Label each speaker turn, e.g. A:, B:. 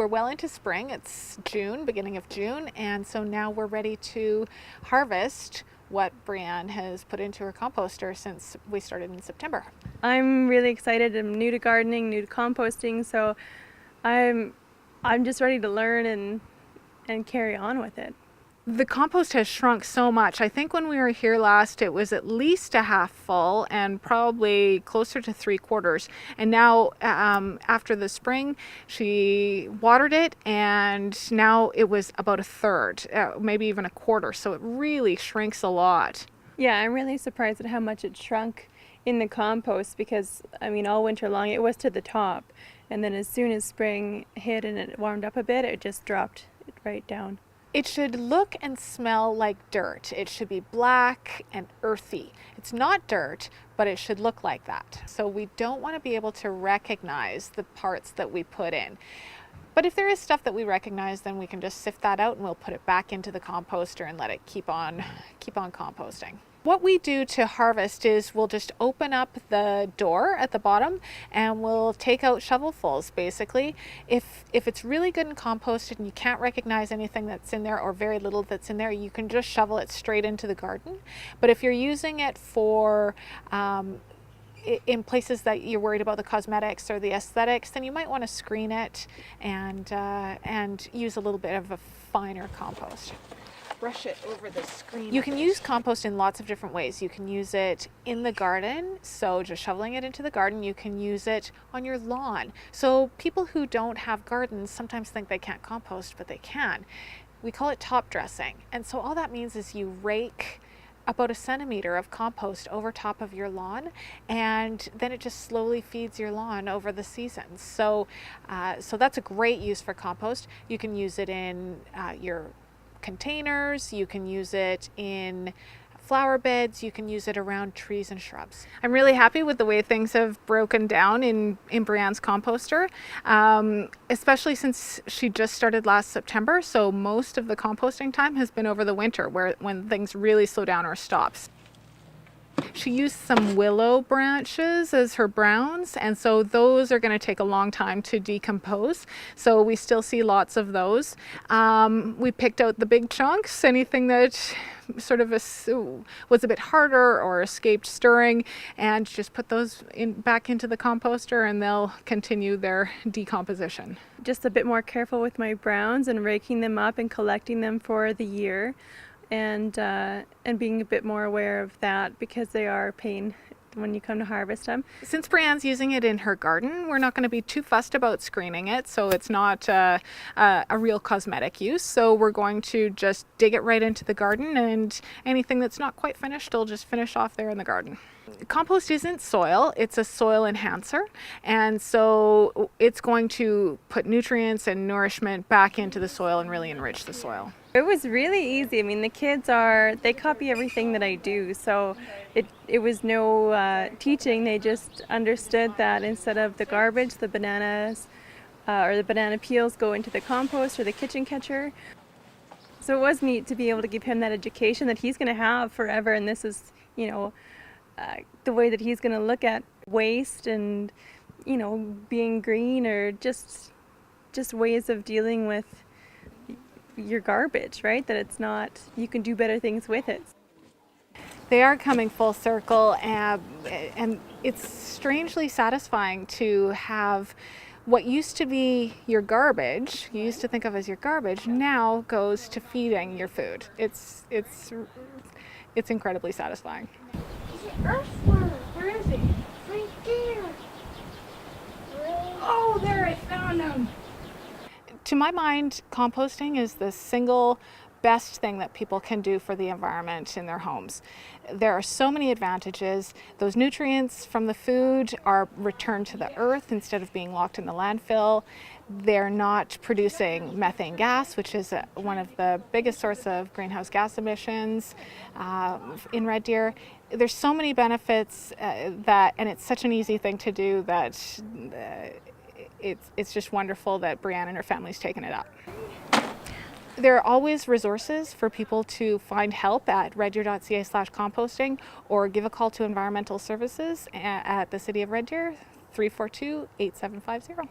A: we're well into spring. It's June, beginning of June, and so now we're ready to harvest what Brianne has put into her composter since we started in September.
B: I'm really excited. I'm new to gardening, new to composting, so I'm just ready to learn and carry on with it.
A: The compost has shrunk so much. I think when we were here last, it was at least a half full and probably closer to 3/4. And now, after the spring, she watered it, and now it was about a third, maybe even a quarter. So it really shrinks a lot.
B: Yeah, I'm really surprised at how much it shrunk in the compost because, I mean, all winter long it was to the top. And then as soon as spring hit and it warmed up a bit, it just dropped it right down.
A: It should look and smell like dirt. It should be black and earthy. It's not dirt, but it should look like that. So we don't want to be able to recognize the parts that we put in. But if there is stuff that we recognize, then we can just sift that out and we'll put it back into the composter and let it keep on composting. What we do to harvest is we'll just open up the door at the bottom and we'll take out shovelfuls basically. If it's really good and composted and you can't recognize anything that's in there or very little that's in there, you can just shovel it straight into the garden. But if you're using it for in places that you're worried about the cosmetics or the aesthetics, then you might want to screen it and use a little bit of a finer compost. Brush it over the screen. You can use compost in lots of different ways. You can use it in the garden, so just shoveling it into the garden. You can use it on your lawn. So people who don't have gardens sometimes think they can't compost, but they can. We call it top dressing. And so all that means is you rake about 1 centimeter of compost over top of your lawn, and then it just slowly feeds your lawn over the seasons. So that's a great use for compost. You can use it in your containers, you can use it in flower beds, you can use it around trees and shrubs. I'm really happy with the way things have broken down in Brianne's composter, especially since she just started last September, so most of the composting time has been over the winter when things really slow down or stops. She used some willow branches as her browns, and so those are going to take a long time to decompose. So we still see lots of those. We picked out the big chunks, anything that sort of was a bit harder or escaped stirring, and just put those back into the composter and they'll continue their decomposition.
B: Just a bit more careful with my browns and raking them up and collecting them for the year. And being a bit more aware of that because they are a pain when you come to harvest them.
A: Since Brianne's using it in her garden, we're not going to be too fussed about screening it, so it's not a real cosmetic use. So we're going to just dig it right into the garden, and anything that's not quite finished, will just finish off there in the garden. Compost isn't soil, it's a soil enhancer, and so it's going to put nutrients and nourishment back into the soil and really enrich the soil.
B: It was really easy. I mean, the kids they copy everything that I do, so it was no teaching. They just understood that instead of the garbage, the bananas or the banana peels go into the compost or the kitchen catcher. So it was neat to be able to give him that education that he's going to have forever, and this is, the way that he's going to look at waste and, being green, or just ways of dealing with your garbage, right? That it's not, you can do better things with it.
A: They are coming full circle, and it's strangely satisfying to have what used to be your garbage, you used to think of as your garbage, now goes to feeding your food. It's incredibly satisfying.
C: He's an earthworm. Where is he? Right there. Oh, there, I found him.
A: To my mind, composting is the single best thing that people can do for the environment in their homes. There are so many advantages. Those nutrients from the food are returned to the earth instead of being locked in the landfill. They're not producing methane gas, which is one of the biggest sources of greenhouse gas emissions in Red Deer. There's so many benefits and it's such an easy thing to do that it's just wonderful that Brianne and her family's taken it up. There are always resources for people to find help at reddeer.ca/composting, or give a call to Environmental Services at the City of Red Deer, 342-8750.